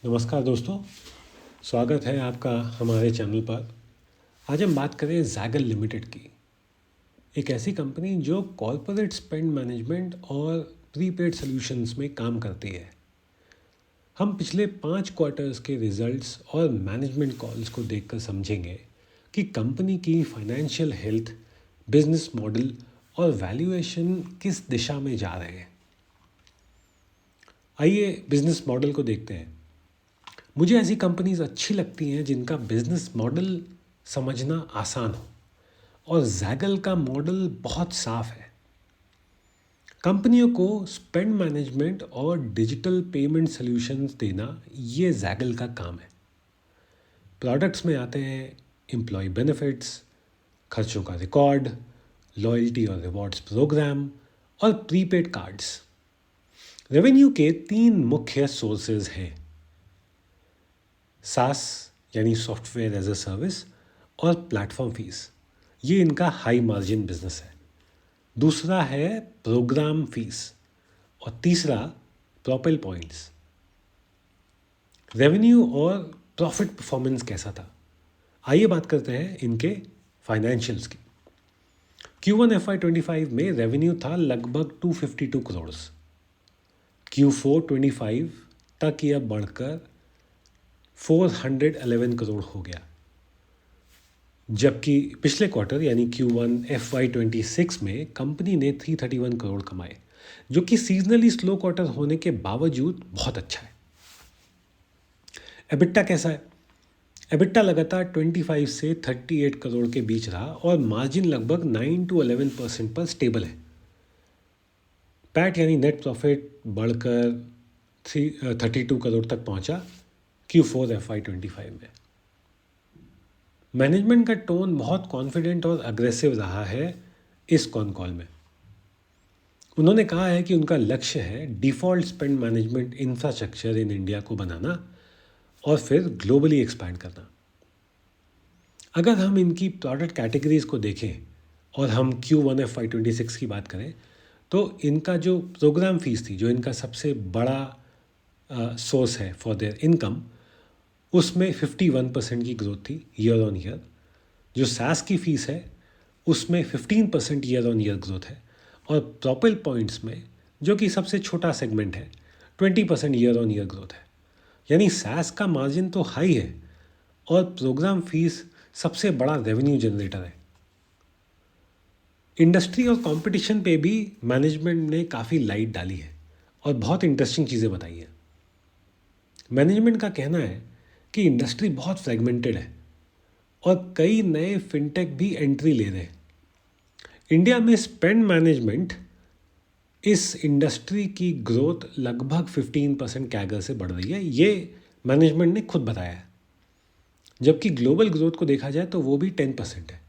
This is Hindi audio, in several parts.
नमस्कार दोस्तों, स्वागत है आपका हमारे चैनल पर। आज हम बात करें ज़ैगल लिमिटेड की। एक ऐसी कंपनी जो कॉरपोरेट स्पेंड मैनेजमेंट और प्रीपेड सॉल्यूशंस में काम करती है। हम पिछले 5 क्वार्टर्स के रिजल्ट्स और मैनेजमेंट कॉल्स को देखकर समझेंगे कि कंपनी की फाइनेंशियल हेल्थ, बिजनेस मॉडल और वैल्यूएशन किस दिशा में जा रहे हैं। आइए बिजनेस मॉडल को देखते हैं। मुझे ऐसी कंपनीज अच्छी लगती हैं जिनका बिजनेस मॉडल समझना आसान हो और ज़ैगल का मॉडल बहुत साफ है। कंपनियों को स्पेंड मैनेजमेंट और डिजिटल पेमेंट सॉल्यूशंस देना ये ज़ैगल का काम है। प्रोडक्ट्स में आते हैं एम्प्लॉय बेनिफिट्स, खर्चों का रिकॉर्ड, लॉयल्टी और रिवॉर्ड्स प्रोग्राम और प्रीपेड कार्ड्स। रेवेन्यू के 3 मुख्य सोर्सेज हैं, सास यानी सॉफ्टवेयर एज अ सर्विस और प्लेटफॉर्म फीस। ये इनका हाई मार्जिन बिजनेस है। दूसरा है प्रोग्राम फीस और तीसरा प्रोपेल पॉइंट्स। रेवेन्यू और प्रॉफिट परफॉर्मेंस कैसा था, आइए बात करते हैं इनके फाइनेंशियल्स की। Q1 FY25 में रेवेन्यू था लगभग 252 करोड़। Q4 25 तक यह बढ़कर 411 करोड़ हो गया, जबकि पिछले क्वार्टर यानी Q1 FY26 में कंपनी ने 331 करोड़ कमाए, जो कि सीजनली स्लो क्वार्टर होने के बावजूद बहुत अच्छा है। एबिटा कैसा है? एबिटा लगातार 25 से 38 करोड़ के बीच रहा और मार्जिन लगभग 9 to 11% पर स्टेबल है। पैट यानी नेट प्रॉफिट बढ़कर 32 करोड़ तक पहुंचा Q4 FY25 में। मैनेजमेंट का टोन बहुत कॉन्फिडेंट और अग्रेसिव रहा है इस कॉन कॉल में। उन्होंने कहा है कि उनका लक्ष्य है default spend management infrastructure in India को बनाना और फिर ग्लोबली एक्सपैंड करना। अगर हम इनकी प्रोडक्ट कैटेगरीज को देखें और हम Q1 FY26 की बात करें तो इनका जो प्रोग्राम फीस थी, जो इनका सबसे बड़ा सोर्स है फॉर देयर इनकम, उसमें 51% की ग्रोथ थी ईयर ऑन ईयर। जो सास की फीस है उसमें 15% ईयर ऑन ईयर ग्रोथ है और प्रोपेल पॉइंट्स में, जो कि सबसे छोटा सेगमेंट है, 20% ईयर ऑन ईयर ग्रोथ है। यानी सास का मार्जिन तो हाई है और प्रोग्राम फीस सबसे बड़ा रेवेन्यू जनरेटर है। इंडस्ट्री और कंपटीशन पे भी मैनेजमेंट ने काफ़ी लाइट डाली है और बहुत इंटरेस्टिंग चीज़ें बताई हैं। मैनेजमेंट का कहना है कि इंडस्ट्री बहुत फ्रेगमेंटेड है और कई नए फिनटेक भी एंट्री ले रहे हैं। इंडिया में स्पेंड मैनेजमेंट इस इंडस्ट्री की ग्रोथ लगभग 15% कैगर से बढ़ रही है, ये मैनेजमेंट ने खुद बताया है। जबकि ग्लोबल ग्रोथ को देखा जाए तो वो भी 10% है।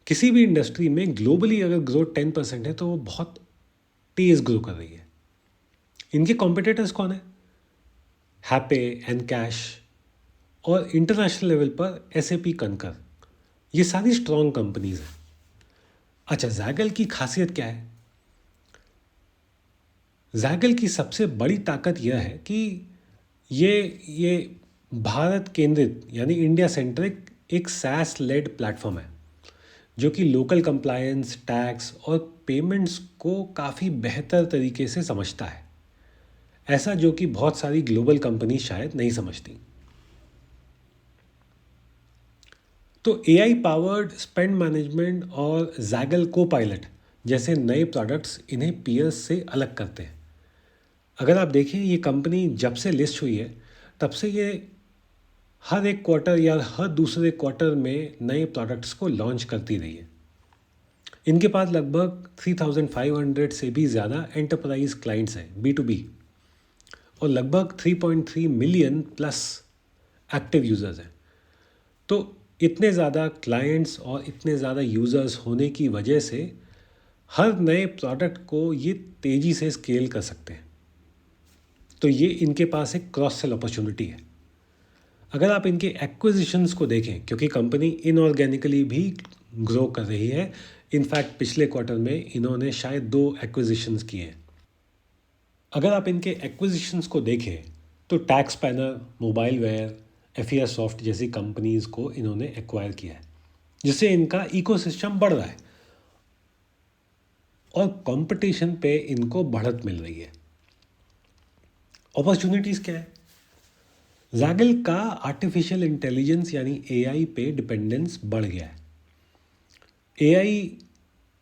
किसी भी इंडस्ट्री में ग्लोबली अगर ग्रोथ 10% है तो वो बहुत तेज़ ग्रो कर रही है। इनके कॉम्पिटिटर्स कौन है? हैपे, एनकैश और इंटरनेशनल लेवल पर SAP कनकर, ये सारी स्ट्रॉन्ग कंपनीज हैं। अच्छा, ज़ैगल की खासियत क्या है? ज़ैगल की सबसे बड़ी ताकत यह है कि ये भारत केंद्रित यानी इंडिया सेंट्रिक एक SaaS लेड प्लेटफॉर्म है, जो कि लोकल कंप्लायंस, टैक्स और पेमेंट्स को काफ़ी बेहतर तरीके से समझता है, ऐसा जो कि बहुत सारी ग्लोबल कंपनी शायद नहीं समझती। तो AI पावर्ड स्पेंड मैनेजमेंट और ज़ैगल को पायलट जैसे नए प्रोडक्ट्स इन्हें पीयर्स से अलग करते हैं। अगर आप देखें, ये कंपनी जब से लिस्ट हुई है तब से ये हर एक क्वार्टर या हर दूसरे क्वार्टर में नए प्रोडक्ट्स को लॉन्च करती रही है। इनके पास लगभग 3500 से भी ज़्यादा एंटरप्राइज क्लाइंट्स हैं, B2B, और लगभग 3.3 मिलियन प्लस एक्टिव यूज़र्स हैं। तो इतने ज़्यादा क्लाइंट्स और इतने ज़्यादा यूज़र्स होने की वजह से हर नए प्रोडक्ट को ये तेज़ी से स्केल कर सकते हैं। तो ये इनके पास एक क्रॉस सेल अपॉर्चुनिटी है। अगर आप इनके एक्विजिशंस को देखें, क्योंकि कंपनी इनऑर्गेनिकली भी ग्रो कर रही है, इनफैक्ट पिछले क्वार्टर में इन्होंने शायद 2 एक्विजिशंस किए हैं। अगर आप इनके एक्विजिशंस को देखें तो टैक्स पैनल, मोबाइल वेयर, एफिया सॉफ्ट जैसी कंपनीज को इन्होंने एक्वायर किया है, जिससे इनका इकोसिस्टम बढ़ रहा है और कंपटीशन पे इनको बढ़त मिल रही है। अपॉर्चुनिटीज़ क्या है? जैगल का आर्टिफिशियल इंटेलिजेंस यानी एआई पे डिपेंडेंस बढ़ गया है। एआई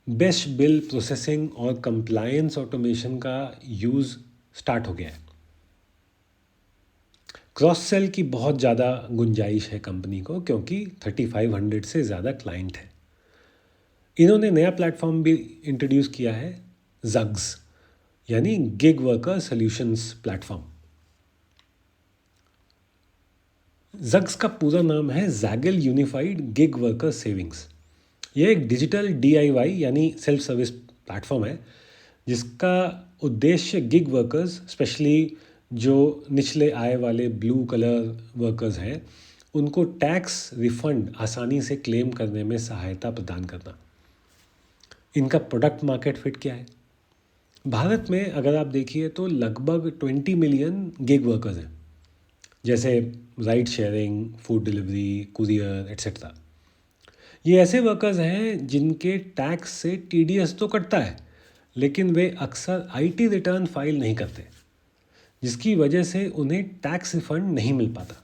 बेस्ट बिल प्रोसेसिंग और कंप्लायंस ऑटोमेशन का यूज़ स्टार्ट हो गया है। क्रॉस सेल की बहुत ज़्यादा गुंजाइश है कंपनी को, क्योंकि 3500 से ज़्यादा क्लाइंट है। इन्होंने नया प्लेटफॉर्म भी इंट्रोड्यूस किया है, जग्स यानी gig worker solutions platform. Jugs का पूरा नाम है Zaggle unified gig worker savings. यह एक डिजिटल डीआईवाई यानी सेल्फ सर्विस प्लेटफॉर्म है, जिसका उद्देश्य गिग वर्कर्स, स्पेशली जो निचले आय वाले ब्लू कलर वर्कर्स हैं, उनको टैक्स रिफंड आसानी से क्लेम करने में सहायता प्रदान करना। इनका प्रोडक्ट मार्केट फिट क्या है? भारत में अगर आप देखिए तो लगभग 20 मिलियन गिग वर्कर्स हैं, जैसे ride sharing, food delivery, courier etcetera. ये ऐसे वर्कर्स हैं जिनके टैक्स से टीडीएस तो कटता है, लेकिन वे अक्सर आईटी रिटर्न फाइल नहीं करते, जिसकी वजह से उन्हें टैक्स रिफंड नहीं मिल पाता।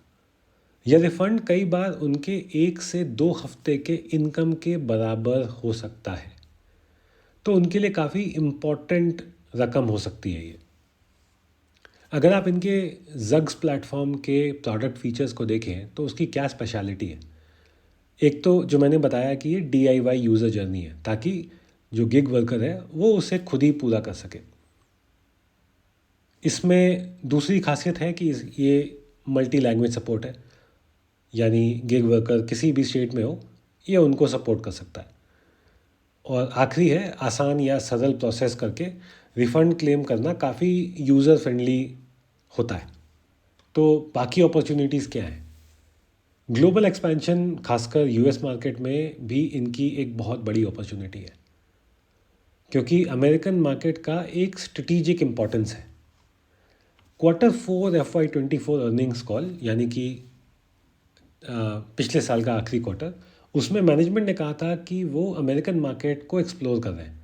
यह रिफंड कई बार उनके 1 से 2 हफ्ते के इनकम के बराबर हो सकता है, तो उनके लिए काफ़ी इम्पॉर्टेंट रकम हो सकती है ये। अगर आप इनके जग्स प्लेटफॉर्म के प्रोडक्ट फीचर्स को देखें तो उसकी क्या स्पेशलिटी है? एक तो जो मैंने बताया कि ये डीआईवाई यूज़र जर्नी है, ताकि जो गिग वर्कर है वो उसे खुद ही पूरा कर सके। इसमें दूसरी खासियत है कि ये मल्टी लैंग्वेज सपोर्ट है, यानी गिग वर्कर किसी भी स्टेट में हो, ये उनको सपोर्ट कर सकता है। और आखिरी है, आसान या सरल प्रोसेस करके रिफ़ंड क्लेम करना काफ़ी यूज़र फ्रेंडली होता है। तो बाकी अपॉर्चुनिटीज़ क्या हैं? ग्लोबल एक्सपेंशन, खासकर यूएस मार्केट में भी इनकी एक बहुत बड़ी अपॉर्चुनिटी है, क्योंकि अमेरिकन मार्केट का एक स्ट्रेटिजिक इम्पोर्टेंस है। Q4 FY24 अर्निंग्स कॉल, यानी कि पिछले साल का आखिरी क्वार्टर, उसमें मैनेजमेंट ने कहा था कि वो अमेरिकन मार्केट को एक्सप्लोर कर रहे हैं,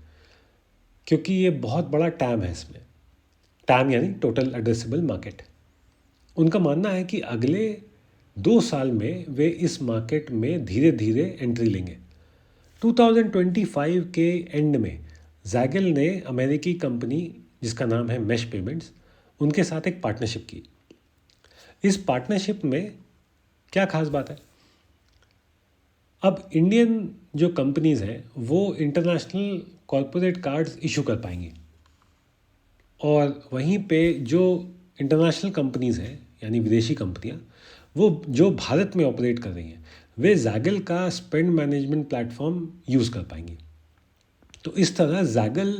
क्योंकि ये बहुत बड़ा टैम है इसमें। टैम यानी टोटल एड्रेसेबल मार्केट। उनका मानना है कि अगले 2 साल में वे इस मार्केट में धीरे धीरे एंट्री लेंगे। 2025 के एंड में जैगल ने अमेरिकी कंपनी जिसका नाम है मेश पेमेंट्स, उनके साथ एक पार्टनरशिप की। इस पार्टनरशिप में क्या खास बात है? अब इंडियन जो कंपनीज़ हैं वो इंटरनेशनल कॉरपोरेट कार्ड्स इशू कर पाएंगी, और वहीं पे जो इंटरनेशनल कंपनीज़ हैं यानी विदेशी कंपनियां, वो जो भारत में ऑपरेट कर रही हैं, वे जैगल का स्पेंड मैनेजमेंट प्लेटफॉर्म यूज़ कर पाएंगी। तो इस तरह जैगल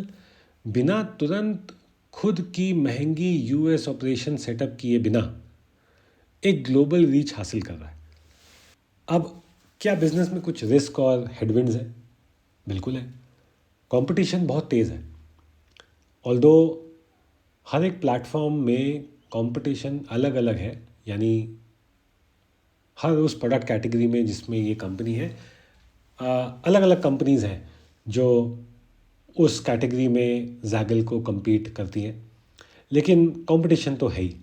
बिना तुरंत खुद की महंगी यूएस ऑपरेशन सेटअप किए बिना एक ग्लोबल रीच हासिल कर रहा है। अब क्या बिजनेस में कुछ रिस्क और हेडविंड्स है? बिल्कुल है। कंपटीशन बहुत तेज़ है। ऑल्दो हर एक प्लेटफॉर्म में कंपटीशन अलग अलग है, यानी हर उस प्रोडक्ट कैटेगरी में जिसमें ये कंपनी है, अलग अलग कंपनीज़ हैं जो उस कैटेगरी में जैगल को compete करती हैं, लेकिन कंपटीशन तो है ही।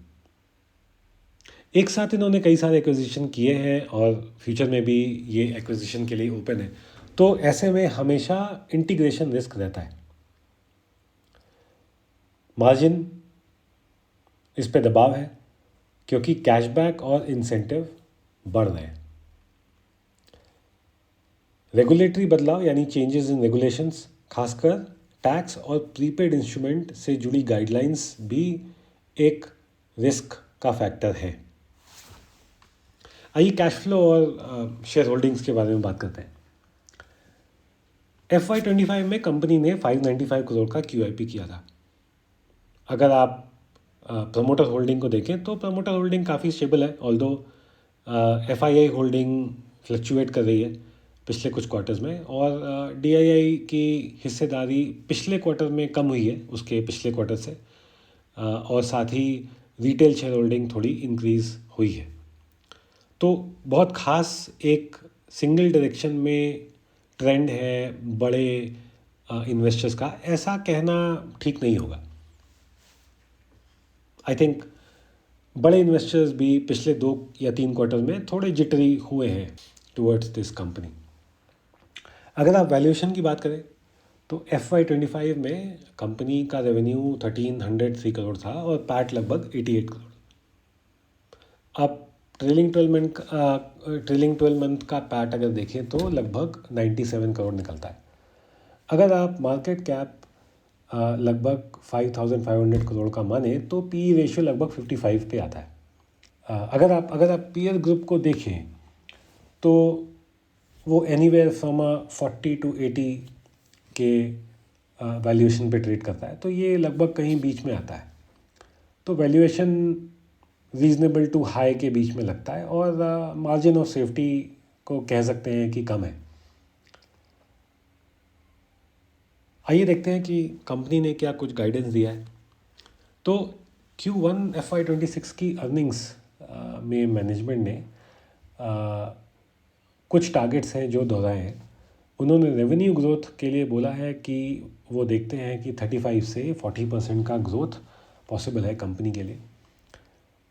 एक साथ इन्होंने कई सारे एक्विजिशन किए हैं और फ्यूचर में भी ये एक्विजिशन के लिए ओपन है, तो ऐसे में हमेशा इंटीग्रेशन रिस्क रहता है। मार्जिन, इस पे दबाव है, क्योंकि कैशबैक और इंसेंटिव बढ़ रहे हैं। रेगुलेटरी बदलाव यानी चेंजेस इन रेगुलेशंस, खासकर टैक्स और प्रीपेड इंस्ट्रूमेंट से जुड़ी गाइडलाइंस भी एक रिस्क का फैक्टर है। आइए कैश फ्लो और शेयर होल्डिंग्स के बारे में बात करते हैं। FY25 में कंपनी ने 595 करोड़ का QIP किया था। अगर आप प्रमोटर होल्डिंग को देखें तो प्रमोटर होल्डिंग काफ़ी स्टेबल है, ऑल्दो FII होल्डिंग फ्लक्चुएट कर रही है पिछले कुछ क्वार्टर्स में, और DII की हिस्सेदारी पिछले क्वार्टर में कम हुई है उसके पिछले क्वार्टर से, और साथ ही रिटेल शेयर होल्डिंग थोड़ी इंक्रीज़ हुई है। तो बहुत ख़ास एक सिंगल डायरेक्शन में ट्रेंड है बड़े इन्वेस्टर्स का, ऐसा कहना ठीक नहीं होगा। आई थिंक बड़े इन्वेस्टर्स भी पिछले 2 या 3 क्वार्टर में थोड़े जिटरी हुए हैं टुवर्ड्स दिस कंपनी। अगर आप वैल्यूएशन की बात करें तो FY25 में कंपनी का रेवेन्यू 1303 करोड़ था और पैट लगभग 88 करोड़। आप ट्रेलिंग 12 मंथ का पैट अगर देखें तो लगभग 97 करोड़ निकलता है। अगर आप मार्केट कैप लगभग 5500 करोड़ का माने तो पी रेशियो लगभग 55 पे आता है। अगर आप पीयर ग्रुप को देखें तो वो एनीवेयर फ्रॉम 40 to 80 के वैल्यूएशन पे ट्रेड करता है, तो ये लगभग कहीं बीच में आता है। तो वैल्यूएशन रीजनेबल टू हाई के बीच में लगता है और मार्जिन ऑफ सेफ्टी को कह सकते हैं कि कम है। आइए देखते हैं कि कंपनी ने क्या कुछ गाइडेंस दिया है। तो Q1 FY26 की अर्निंग्स में मैनेजमेंट ने कुछ टारगेट्स हैं जो दोहराए हैं। उन्होंने रेवेन्यू ग्रोथ के लिए बोला है कि वो देखते हैं कि 35 से 40% का ग्रोथ पॉसिबल है कंपनी के लिए।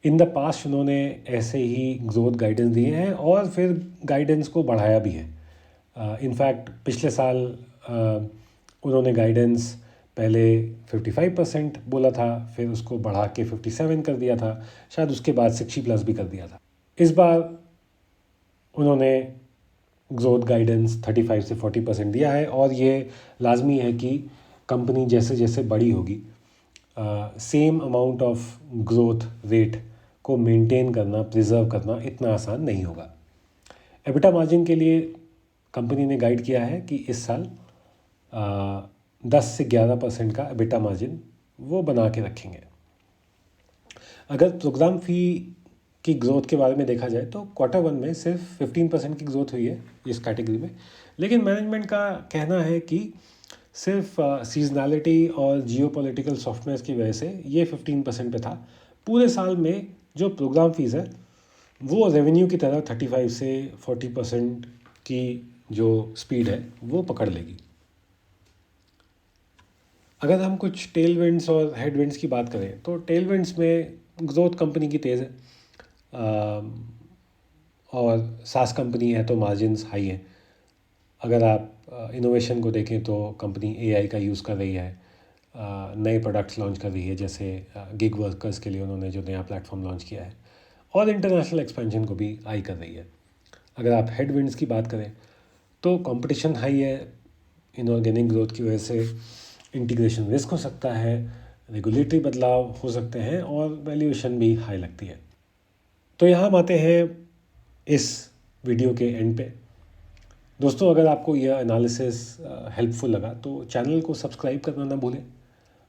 इन द पास्ट उन्होंने ऐसे ही ग्रोथ गाइडेंस दिए हैं और फिर गाइडेंस को बढ़ाया भी है। इनफैक्ट पिछले साल उन्होंने गाइडेंस पहले 55% बोला था, फिर उसको बढ़ा के 57 कर दिया था, शायद उसके बाद 60+ भी कर दिया था। इस बार उन्होंने ग्रोथ गाइडेंस 35 से 40% दिया है और ये लाजमी है कि कंपनी जैसे जैसे बड़ी होगी same amount of growth rate को मेंटेन करना, प्रिजर्व करना इतना आसान नहीं होगा। एबिटा मार्जिन के लिए कंपनी ने गाइड किया है कि इस साल 10 से 11% का एबिटा मार्जिन वो बना के रखेंगे। अगर प्रोग्राम फ़ी की ग्रोथ के बारे में देखा जाए तो Q1 में सिर्फ 15% की ग्रोथ हुई है इस कैटेगरी में, लेकिन मैनेजमेंट का कहना है कि सिर्फ सीजनैलिटी और जियोपॉलिटिकल सॉफ्टनेस की वजह से ये 15% पे था। पूरे साल में जो प्रोग्राम फीस है वो रेवेन्यू की तरह 35 से 40% की जो स्पीड है वो पकड़ लेगी। अगर हम कुछ टेल विंड्स और हेड विंड्स की बात करें तो टेल विंड्स में ग्रोथ कंपनी की तेज़ है और सास कंपनी है तो मार्जिन्स हाई हैं। अगर आप इनोवेशन को देखें तो कंपनी AI का यूज़ कर रही है, नए प्रोडक्ट्स लॉन्च कर रही है, जैसे गिग वर्कर्स के लिए उन्होंने जो नया प्लेटफॉर्म लॉन्च किया है और इंटरनेशनल एक्सपेंशन को भी आई कर रही है। अगर आप हेडविंड्स की बात करें तो कंपटीशन हाई है, इनऑर्गेनिक ग्रोथ की वजह से इंटीग्रेशन रिस्क हो सकता है, रेगुलेटरी बदलाव हो सकते हैं और वैल्यूएशन भी हाई लगती है। तो यहाँ हम आते हैं इस वीडियो के एंड पे। दोस्तों, अगर आपको यह एनालिसिस हेल्पफुल लगा तो चैनल को सब्सक्राइब करना ना भूलें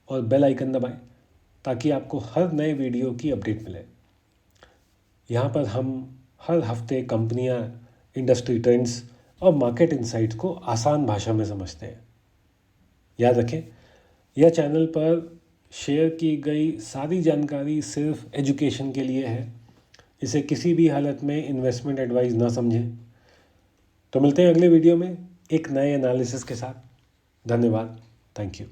और बेल आइकन दबाएं ताकि आपको हर नए वीडियो की अपडेट मिले। यहाँ पर हम हर हफ्ते कंपनियाँ, इंडस्ट्री ट्रेंड्स और मार्केट इनसाइट्स को आसान भाषा में समझते हैं। याद रखें, यह चैनल पर शेयर की गई सारी जानकारी सिर्फ एजुकेशन के लिए है। इसे किसी भी हालत में इन्वेस्टमेंट एडवाइस ना समझें। तो मिलते हैं अगले वीडियो में एक नए एनालिसिस के साथ। धन्यवाद। Thank you.